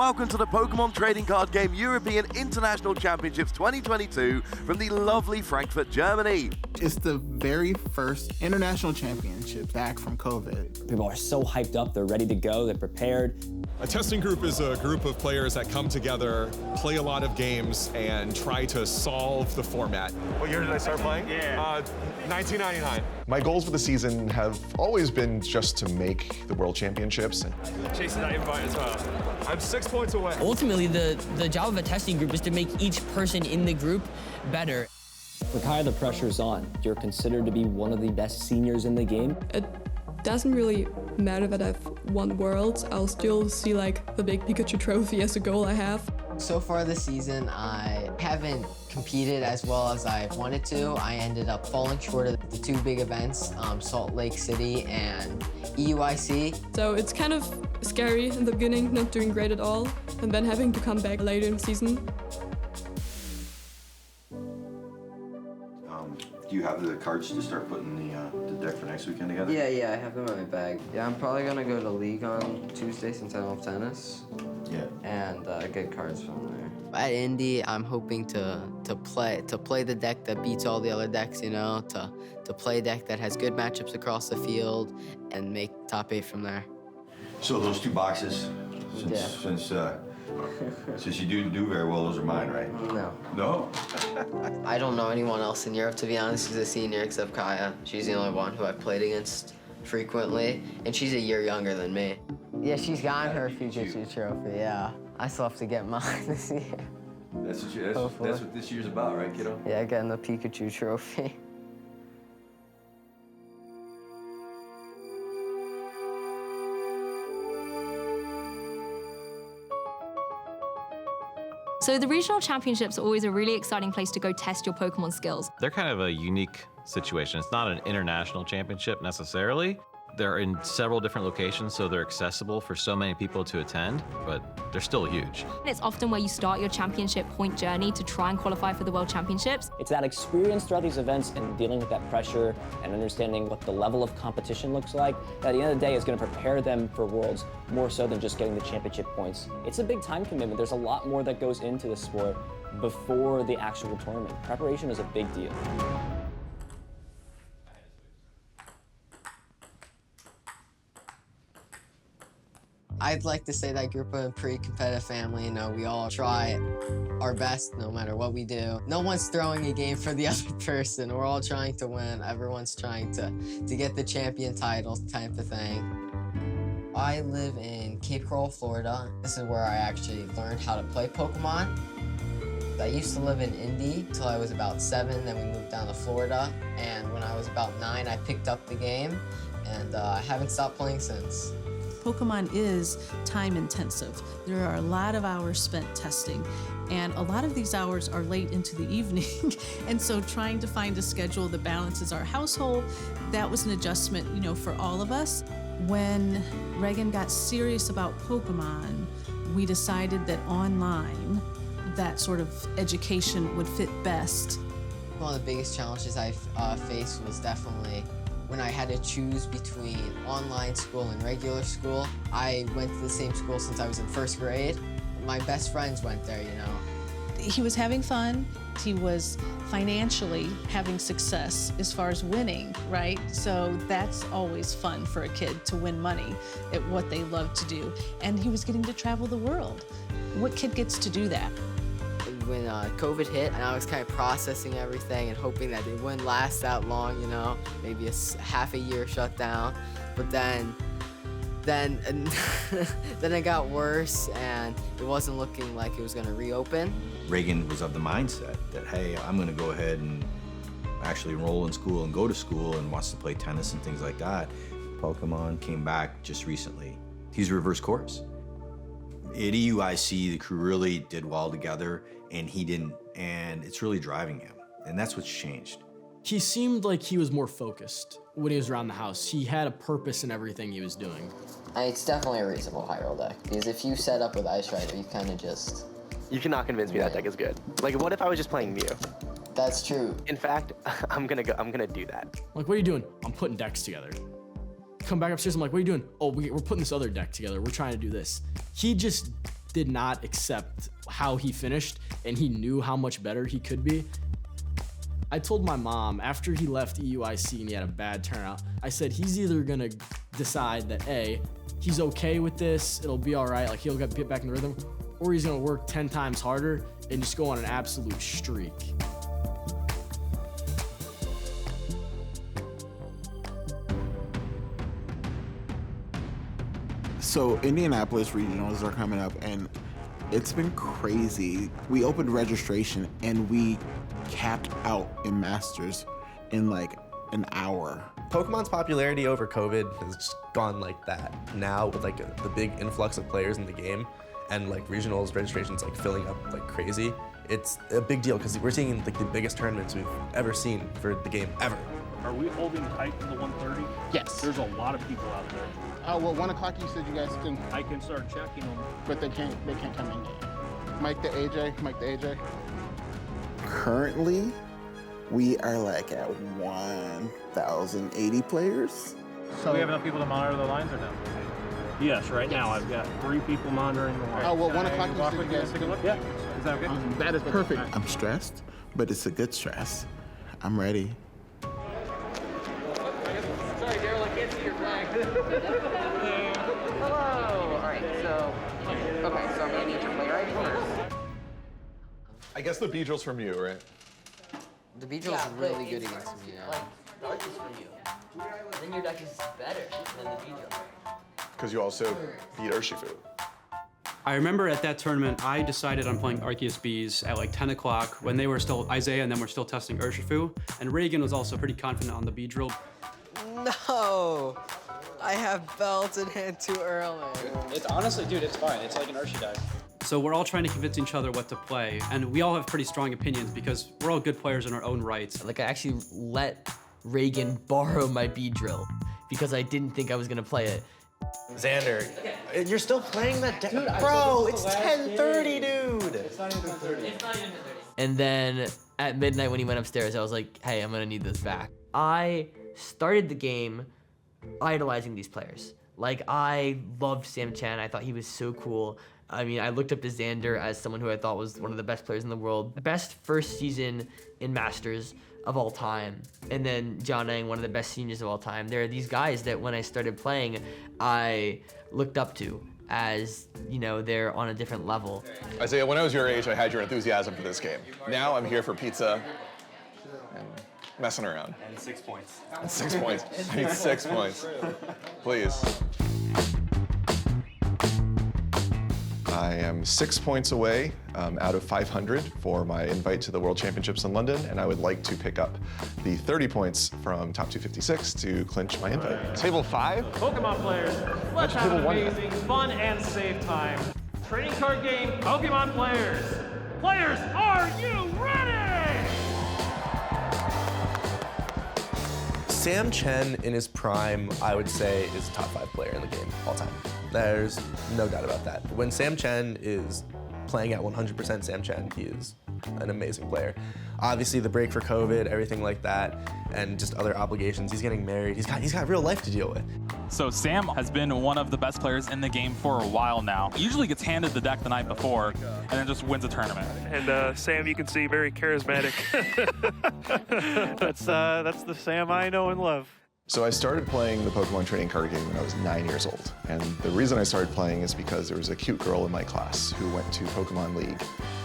Welcome to the Pokemon Trading Card Game European International Championships 2022 from the lovely Frankfurt, Germany. It's the very first international championship back from COVID. People are so hyped up, they're ready to go, they're prepared. A testing group is a group of players that come together, play a lot of games, and try to solve the format. What year did I start playing? 1999. My goals for the season have always been just to make the World Championships. Chasing that invite as well. I'm 6 points away. Ultimately, the job of a testing group is to make each person in the group better. With Kaya, the pressure's on. You're considered to be one of the best seniors in the game. It doesn't really matter that I've won Worlds. I'll still see like the big Pikachu trophy as a goal I have. So far this season, I haven't competed as well as I wanted to. I ended up falling short of the two big events, Salt Lake City and EUIC. So it's kind of scary in the beginning, not doing great at all, and then having to come back later in the season. Do you have the cards to start putting the deck for next weekend together? Yeah, I have them in my bag. Yeah, I'm probably gonna go to League on Tuesday since I don't have tennis. Yeah. And get cards from there. At Indy, I'm hoping to play the deck that beats all the other decks, you know, to play a deck that has good matchups across the field and make top 8 from there. So those two boxes, since you do very well, those are mine, right? No. No? I don't know anyone else in Europe, to be honest, who's a senior except Kaya. She's the only one who I've played against frequently, and she's a year younger than me. Yeah, she's gotten her Pikachu trophy, yeah. I still have to get mine this year. That's what this year's about, right, kiddo? Yeah, getting the Pikachu trophy. So the regional championships are always a really exciting place to go test your Pokemon skills. They're kind of a unique situation. It's not an international championship necessarily. They're in several different locations, so they're accessible for so many people to attend, but they're still huge. It's often where you start your championship point journey to try and qualify for the World Championships. It's that experience throughout these events and dealing with that pressure and understanding what the level of competition looks like, that at the end of the day is going to prepare them for Worlds more so than just getting the championship points. It's a big time commitment. There's a lot more that goes into the sport before the actual tournament. Preparation is a big deal. I'd like to say that group of a pretty competitive family. You know, we all try our best no matter what we do. No one's throwing a game for the other person. We're all trying to win. Everyone's trying to get the champion title type of thing. I live in Cape Coral, Florida. This is where I actually learned how to play Pokemon. I used to live in Indy until I was about 7, then we moved down to Florida. And when I was about 9, I picked up the game, and I haven't stopped playing since. Pokemon is time intensive. There are a lot of hours spent testing, and a lot of these hours are late into the evening. And so trying to find a schedule that balances our household, that was an adjustment, you know, for all of us. When Regan got serious about Pokemon, we decided that online, that sort of education would fit best. One of the biggest challenges I faced was definitely when I had to choose between online school and regular school. I went to the same school since I was in 1st grade. My best friends went there, you know. He was having fun. He was financially having success as far as winning, right? So that's always fun for a kid, to win money at what they love to do. And he was getting to travel the world. What kid gets to do that? When COVID hit, and I was kind of processing everything and hoping that it wouldn't last that long, you know, maybe half a year shutdown. But then it got worse, and it wasn't looking like it was going to reopen. Regan was of the mindset that, hey, I'm going to go ahead and actually enroll in school and go to school, and wants to play tennis and things like that. Pokemon came back just recently. He's reverse course. At EUIC, the crew really did well together, and he didn't, and it's really driving him, and that's what's changed. He seemed like he was more focused when he was around the house. He had a purpose in everything he was doing. It's definitely a reasonable high roll deck, because if you set up with Ice Rider, you kind of just... You cannot convince me that deck is good. Like, what if I was just playing Mew? That's true. In fact, I'm gonna do that. Like, what are you doing? I'm putting decks together. Come back upstairs, I'm like, what are you doing? Oh, we're putting this other deck together. We're trying to do this. He just did not accept how he finished, and he knew how much better he could be. I told my mom after he left EUIC and he had a bad turnout, I said he's either gonna decide that A, he's okay with this, it'll be all right, like he'll get back in the rhythm, or he's gonna work 10 times harder and just go on an absolute streak. So Indianapolis regionals are coming up, and it's been crazy. We opened registration and we capped out in Masters in like an hour. Pokemon's popularity over COVID has just gone like that. Now with like the big influx of players in the game and like regionals registrations like filling up like crazy, it's a big deal because we're seeing like the biggest tournaments we've ever seen for the game ever. Are we holding tight to the 130? Yes. There's a lot of people out there. Oh, well, 1 o'clock you said you guys can. I can start checking them. But they can't come in yet. Mike the AJ. Currently, we are like at 1,080 players. So we have enough people to monitor the lines or no? Yes, right now I've got 3 people monitoring the line. Oh, well, 1 o'clock you said you guys take a can. look? Yeah. Is that okay? That is perfect. I'm stressed, but it's a good stress. I'm ready. Sorry, Daryl, I can't see your flag. Hello. All right, so I'm gonna need your player ID first. I guess the Beedrill's from you, right? The Beedrill's really good against me now. Dark is from you. Then your deck is better than the Beedrill. Because you also beat Urshifu. I remember at that tournament, I decided on playing Arceus Bees at like 10 o'clock when they were still Isaiah and then we're still testing Urshifu. And Regan was also pretty confident on the Beedrill. No! I have belts in hand too early. It's honestly, dude, it's fine. It's like an Urshi deck. So we're all trying to convince each other what to play. And we all have pretty strong opinions because we're all good players in our own rights. Like I actually let Regan borrow my Beedrill because I didn't think I was gonna play it. Xander, you're still playing that deck? Bro, it's 10:30, dude! It's not even 10:30. It's not even 10:30. And then at midnight when he went upstairs, I was like, hey, I'm gonna need this back. I started the game idolizing these players. Like, I loved Sam Chen. I thought he was so cool. I mean, I looked up to Xander as someone who I thought was one of the best players in the world. The best first season in Masters of all time. And then John Ng, one of the best seniors of all time. There are these guys that when I started playing, I looked up to as, you know, they're on a different level. Isaiah, when I was your age, I had your enthusiasm for this game. Now I'm here for pizza and messing around. And 6 points. And 6 points. I need 6 points. Please. I am 6 points away out of 500 for my invite to the World Championships in London, and I would like to pick up the 30 points from top 256 to clinch my invite. Table 5? Pokemon players, let's have an amazing, fun, and safe time. Trading card game, Pokemon players. Players, are you ready? Sam Chen in his prime, I would say, is a top 5 player in the game all time. There's no doubt about that. When Sam Chen is playing at 100% Sam Chen, he is an amazing player. Obviously, the break for COVID, everything like that, and just other obligations. He's getting married. He's got real life to deal with. So Sam has been one of the best players in the game for a while now. He usually gets handed the deck the night before and then just wins a tournament. And Sam, you can see, very charismatic. That's the Sam I know and love. So I started playing the Pokemon trading card game when I was 9 years old. And the reason I started playing is because there was a cute girl in my class who went to Pokemon League.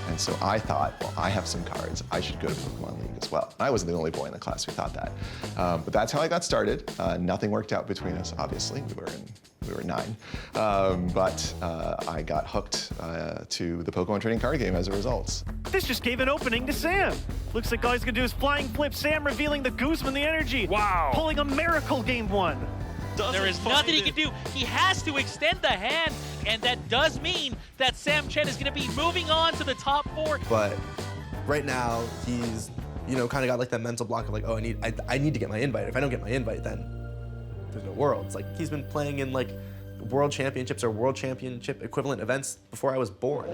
And so I thought, well, I have some cards. I should go to Pokemon League as well. And I wasn't the only boy in the class who thought that. But that's how I got started. Nothing worked out between us, obviously. We were 9. But I got hooked to the Pokemon trading card game as a result. This just gave an opening to Sam. Looks like all he's gonna do is flying flip Sam, revealing the Guzman, the energy. Wow. Pulling a miracle game 1. There is nothing he can do. He has to extend the hand, and that does mean that Sam Chen is going to be moving on to the top 4. But right now, he's, you know, kind of got like that mental block of like, oh, I need to get my invite. If I don't get my invite, then there's no Worlds. Like, he's been playing in like World Championships or World Championship equivalent events before I was born.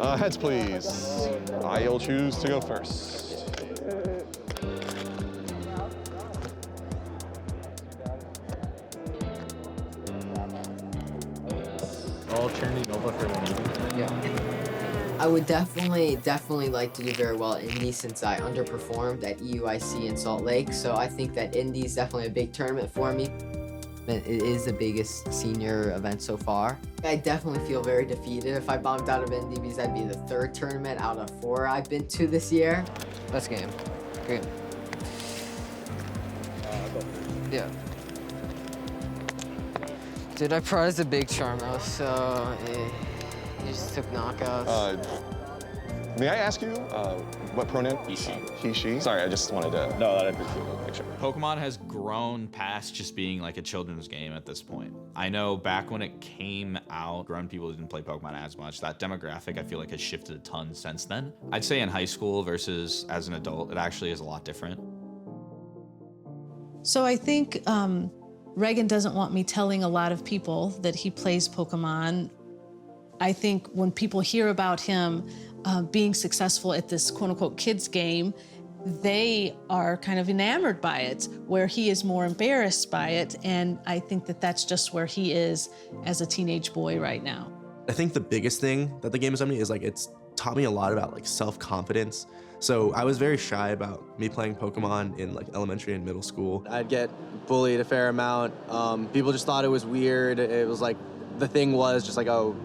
Heads, please. I'll choose to go first. all trending over for the meeting? Yeah. I would definitely like to do very well at Indy since I underperformed at EUIC in Salt Lake. So I think that Indy is definitely a big tournament for me. It is the biggest senior event so far. I definitely feel very defeated if I bombed out of Indy because that'd be the 3rd tournament out of 4 I've been to this year. Let's game. Great. Yeah. Dude, I prized a big Charmo, so you just took knockouts. May I ask you what pronoun? He, she. He, she? Sorry, I just wanted to... No, that appreciate it. Make sure. Pokemon has grown past just being like a children's game at this point. I know back when it came out, grown people didn't play Pokemon as much. That demographic, I feel like, has shifted a ton since then. I'd say in high school versus as an adult, it actually is a lot different. So I think Regan doesn't want me telling a lot of people that he plays Pokemon. I think when people hear about him being successful at this quote-unquote kids game, they are kind of enamored by it, where he is more embarrassed by it. And I think that that's just where he is as a teenage boy right now. I think the biggest thing that the game has done me is like it's taught me a lot about like self-confidence. So I was very shy about me playing Pokemon in like elementary and middle school. I'd get bullied a fair amount. People just thought it was weird. It was like, the thing was just like, oh,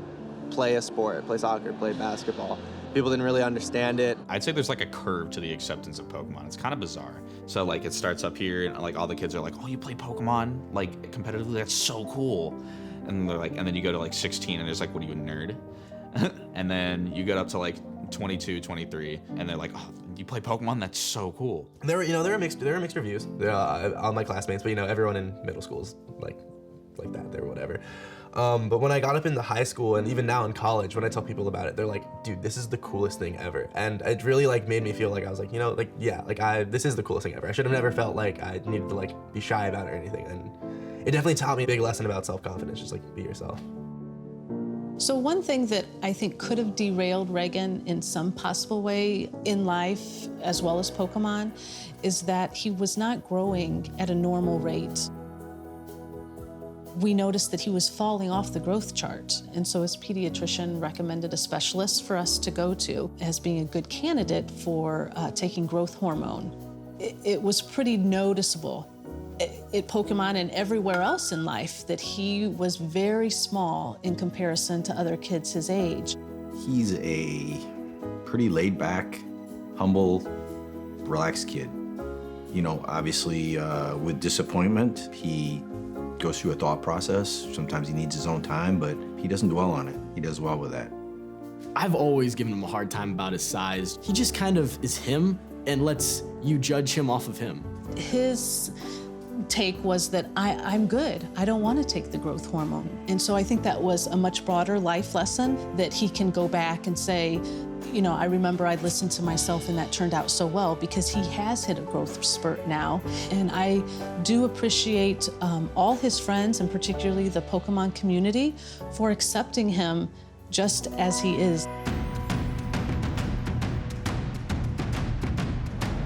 play a sport, play soccer, play basketball. People didn't really understand it. I'd say there's like a curve to the acceptance of Pokemon. It's kind of bizarre. So like it starts up here and like all the kids are like, oh, you play Pokemon like competitively? That's so cool. And they're like, and then you go to like 16 and it's like, what are you, a nerd? And then you get up to like 22, 23, and they're like, oh, you play Pokemon? That's so cool. There were mixed reviews on my classmates, but everyone in middle school is like that, they're whatever. But when I got up into high school and even now in college, when I tell people about it, they're like, dude, this is the coolest thing ever. And it really like made me feel like I was like, this is the coolest thing ever. I should have never felt like I needed to like be shy about it or anything. And it definitely taught me a big lesson about self-confidence, just like be yourself. So one thing that I think could have derailed Regan in some possible way in life, as well as Pokemon, is that he was not growing at a normal rate. We noticed that he was falling off the growth chart, and so his pediatrician recommended a specialist for us to go to as being a good candidate for taking growth hormone. It was pretty noticeable at Pokemon and everywhere else in life that he was very small in comparison to other kids his age. He's a pretty laid back, humble, relaxed kid. You know, obviously with disappointment, he goes through a thought process. Sometimes he needs his own time, but he doesn't dwell on it. He does well with that. I've always given him a hard time about his size. He just kind of is him and lets you judge him off of him. His take was that I'm good. I don't want to take the growth hormone. And so I think that was a much broader life lesson that he can go back and say, you know, I remember I listened to myself and that turned out so well, because he has hit a growth spurt now. And I do appreciate all his friends, and particularly the Pokemon community, for accepting him just as he is.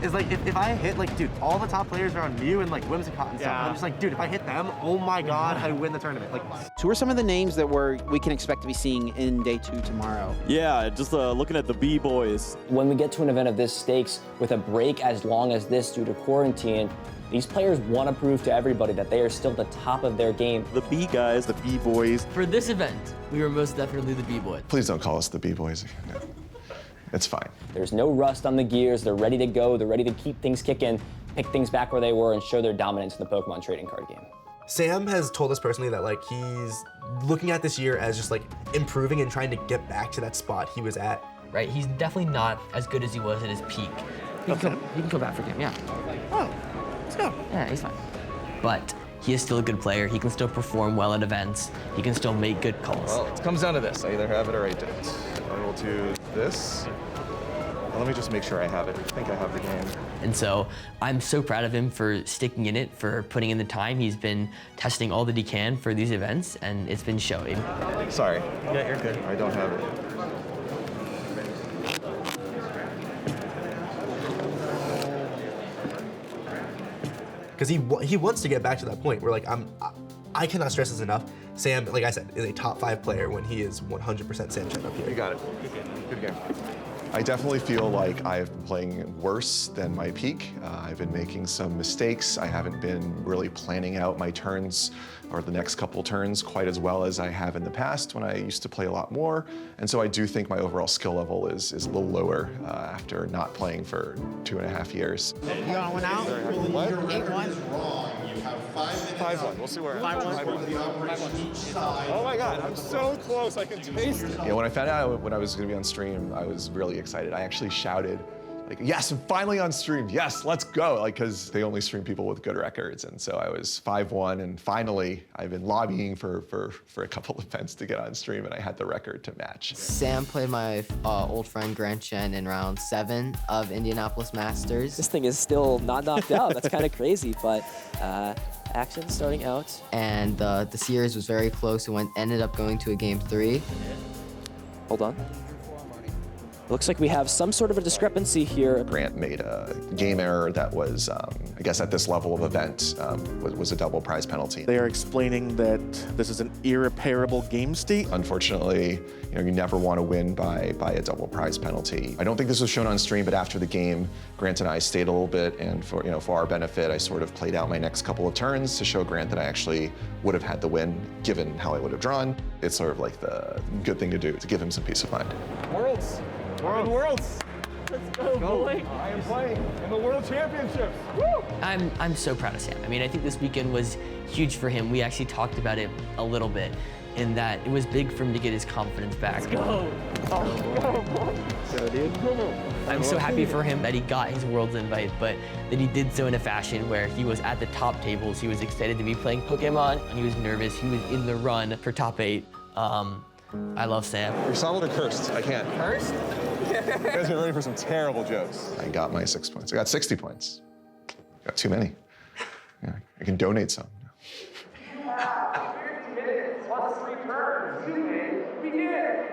Is like, if I hit, like, dude, all the top players are on Mew and like Whimsicott and stuff. Yeah. I'm just like, dude, if I hit them, oh my God, I win the tournament. Like, So who are some of the names that we can expect to be seeing in day 2 tomorrow? Yeah, just looking at the B-boys. When we get to an event of this stakes with a break as long as this due to quarantine, these players want to prove to everybody that they are still the top of their game. The B guys, the B-boys. For this event, we were most definitely the B-boys. Please don't call us the B-boys. No. It's fine. There's no rust on the gears. They're ready to go. They're ready to keep things kicking, pick things back where they were, and show their dominance in the Pokemon trading card game. Sam has told us personally that like he's looking at this year as just like improving and trying to get back to that spot he was at. Right, he's definitely not as good as he was at his peak. He can come back for game, yeah. Oh, let's go. Yeah, he's fine. But he is still a good player. He can still perform well at events. He can still make good calls. Well, it comes down to this. I either have it or I don't. I will do this. Let me just make sure I have it. I think I have the game. And so I'm so proud of him for sticking in it, for putting in the time. He's been testing all that he can for these events, and it's been showing. Sorry. Yeah, you're good. I don't have it. Because he wants to get back to that point where like I cannot stress this enough. Sam, like I said, is a top 5 player when he is 100% Sam Chen up here. You got it. Good game. I definitely feel like I've been playing worse than my peak. I've been making some mistakes. I haven't been really planning out my turns or the next couple turns quite as well as I have in the past when I used to play a lot more. And so I do think my overall skill level is a little lower after not playing for 2.5 years. You want one out? What? 8-1. 5-1. We'll see where 5-1. Oh my God, I'm so close. I can taste it. Yeah, when I found out when I was going to be on stream, I was really excited. I actually shouted, like, yes, I'm finally on stream. Yes, let's go. Like, because they only stream people with good records. And so I was 5-1, and finally, I've been lobbying for a couple of events to get on stream, and I had the record to match. Sam played my old friend Grant Chen in round 7 of Indianapolis Masters. This thing is still not knocked out. That's kind of crazy, but action starting out. And the series was very close and ended up going to a game 3. Hold on. Looks like we have some sort of a discrepancy here. Grant made a game error that was, I guess at this level of event, was a double prize penalty. They are explaining that this is an irreparable game state. Unfortunately, you never want to win by a double prize penalty. I don't think this was shown on stream, but after the game, Grant and I stayed a little bit, and for our benefit, I sort of played out my next couple of turns to show Grant that I actually would have had the win, given how I would have drawn. It's sort of like the good thing to do to give him some peace of mind. Worlds. Worlds. Let's go, boy. I am playing in the World Championships. Woo! I'm so proud of Sam. I mean, I think this weekend was huge for him. We actually talked about it a little bit, in that it was big for him to get his confidence back. Let's go. Go, boy. So, dude, I'm so happy for him that he got his Worlds invite, but that he did so in a fashion where he was at the top tables. He was excited to be playing Pokemon, and he was nervous. He was in the run for top 8. I love Sam. You're solid or cursed? I can't. Cursed? You guys are ready for some terrible jokes. I got my 6 points. I got 60 points. Got too many. Yeah, I can donate some. 50 minutes plus 3 turns. Begin.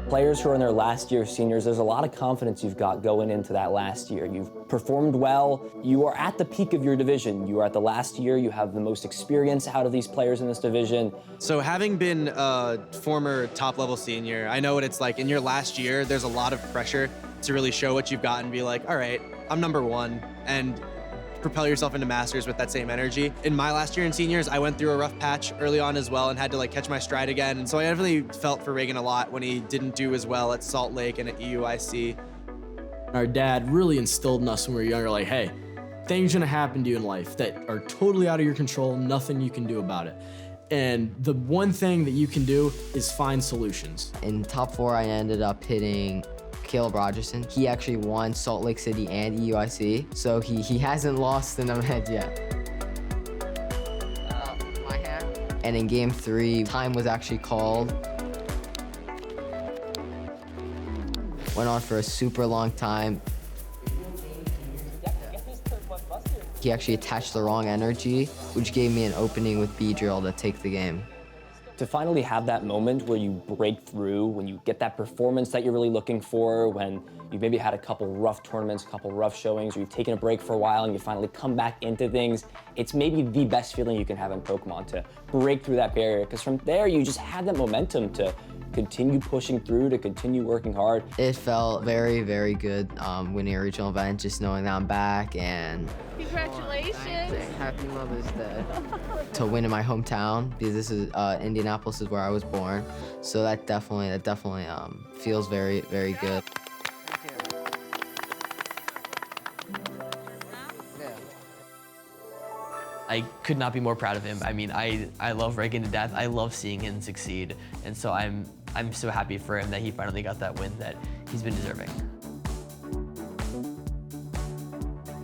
Players who are in their last year seniors, there's a lot of confidence you've got going into that last year. You've performed well. You are at the peak of your division. You are at the last year. You have the most experience out of these players in this division. So having been a former top-level senior, I know what it's like. In your last year, there's a lot of pressure to really show what you've got and be like, all right, I'm number 1, and propel yourself into Masters with that same energy. In my last year in seniors, I went through a rough patch early on as well and had to catch my stride again. And so I definitely felt for Regan a lot when he didn't do as well at Salt Lake and at EUIC. Our dad really instilled in us when we were younger, like, hey, things gonna happen to you in life that are totally out of your control, nothing you can do about it. And the one thing that you can do is find solutions. In top 4, I ended up hitting Caleb Rogerson. He actually won Salt Lake City and EUIC, so he hasn't lost in the med yet. My hand. And in game 3, time was actually called. Went on for a super long time. He actually attached the wrong energy, which gave me an opening with B-Drill to take the game. To finally have that moment where you break through, when you get that performance that you're really looking for, when you've maybe had a couple rough tournaments, a couple rough showings, or you've taken a break for a while and you finally come back into things, it's maybe the best feeling you can have in Pokemon, to break through that barrier, because from there you just have that momentum to continue pushing through, to continue working hard. It felt very, very good winning a regional event, just knowing that I'm back, and congratulations. Happy Mother's Day. To win in my hometown, because this is Indianapolis is where I was born, so that definitely feels very, very good. I could not be more proud of him. I mean, I love Regan to death. I love seeing him succeed, and so I'm so happy for him that he finally got that win that he's been deserving.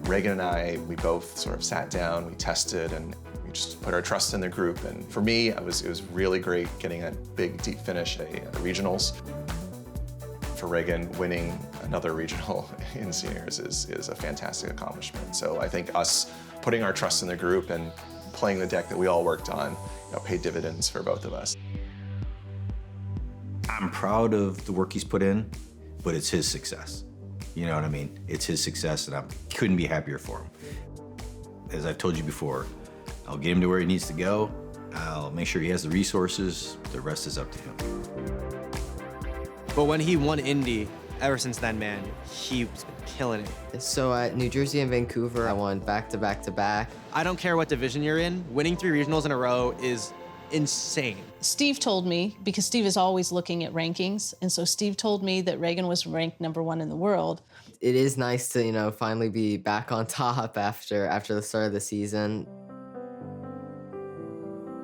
Regan and I, we both sort of sat down, we tested, and we just put our trust in the group. And for me, it was really great getting a big, deep finish at the regionals. For Regan, winning another regional in seniors is a fantastic accomplishment. So I think us putting our trust in the group and playing the deck that we all worked on, paid dividends for both of us. I'm proud of the work he's put in, but it's his success. You know what I mean? It's his success, and I couldn't be happier for him. As I've told you before, I'll get him to where he needs to go. I'll make sure he has the resources. The rest is up to him. But when he won Indy, ever since then, man, he's been killing it. So at New Jersey and Vancouver, I won back-to-back-to-back. I don't care what division you're in, winning 3 regionals in a row is insane. Steve told me, because Steve is always looking at rankings, and so Steve told me that Regan was ranked #1 in the world. It is nice to, you know, finally be back on top after the start of the season.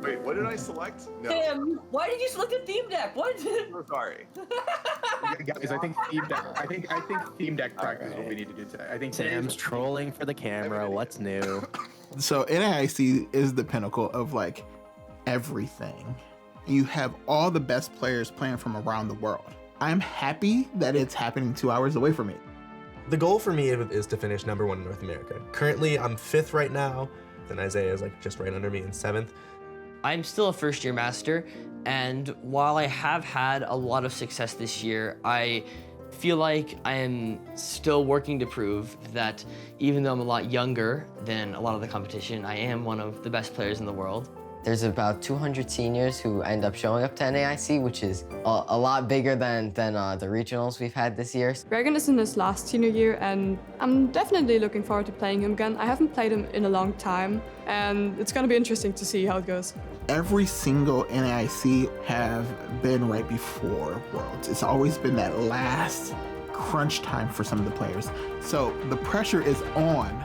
Wait, what did I select? No. Sam, why did you select a theme deck? What? I'm sorry. Guys, I think theme deck. I think theme deck practice is what we need to do today. I think Sam's trolling for the camera. What's new? So NAIC is the pinnacle of like everything. You have all the best players playing from around the world. I'm happy that it's happening 2 hours away from me. The goal for me is to finish #1 in North America. Currently, I'm 5th right now, and Isaiah is like just right under me in 7th. I'm still a first-year master, and while I have had a lot of success this year, I feel like I am still working to prove that even though I'm a lot younger than a lot of the competition, I am one of the best players in the world. There's about 200 seniors who end up showing up to NAIC, which is a lot bigger than the regionals we've had this year. Regan is in his last senior year, and I'm definitely looking forward to playing him again. I haven't played him in a long time, and it's going to be interesting to see how it goes. Every single NAIC have been right before Worlds. It's always been that last crunch time for some of the players. So the pressure is on